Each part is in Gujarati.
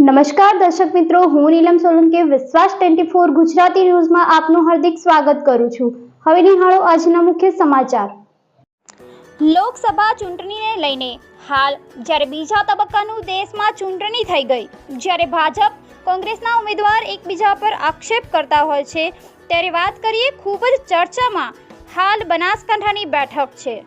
નમસ્કાર દર્શક મિત્રો, હું નીલમ સોલંકી વિશ્વાસ 24 ગુજરાતી ન્યૂઝમાં આપનું હાર્દિક સ્વાગત કરું છું। હવે નિહાળો આજના મુખ્ય સમાચાર। લોકસભા ચૂંટણીને લઈને હાલ જ્યારે બીજા તબક્કાનું દેશમાં ચૂંટણી થઈ ગઈ, જ્યારે ભાજપ કોંગ્રેસના ઉમેદવાર એકબીજા પર આક્ષેપ કરતા હોય છે, ત્યારે વાત કરીએ ખૂબ જ ચર્ચામાં હાલ બનાસકાંઠાની બેઠક છે।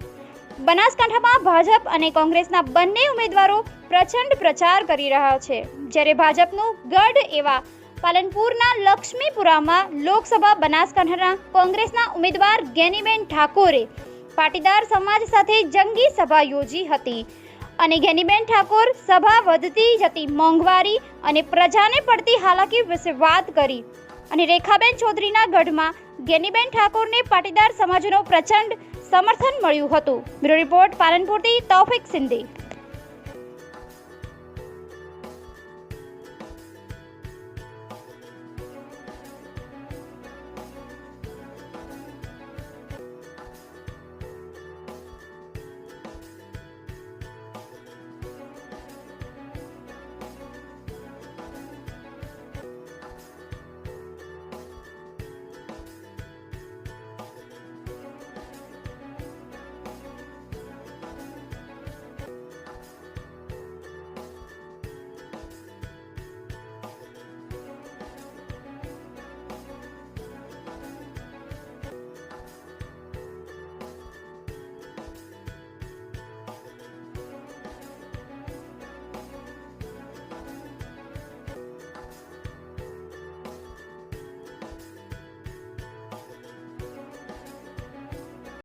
બનાસકાંઠામાં ભાજપ અને કોંગ્રેસના બંને ઉમેદવારો પ્રચંડ પ્રચાર કરી રહ્યા છે, જ્યારે ભાજપનું ગઢ એવા પાલનપુરના લક્ષ્મીપુરામાં લોકસભા બનાસકાંઠાના કોંગ્રેસના ઉમેદવાર ગેનીબેન ઠાકોરે પાટીદાર સમાજ સાથે જંગી સભા યોજી હતી અને ગેનીબેન ઠાકોર સભા વધતી જતી મોંઘવારી અને પ્રજાને પડતી હાલાકી વિશે વાત કરી અને રેખાબેન ચૌધરીના ગઢમાં ગેનીબેન ઠાકોરને પાટીદાર સમાજનો પ્રચંડ સમર્થન મળ્યું હતું। બ્યુરો રિપોર્ટ, પાલનપુરથી તૌફિક સિંધી।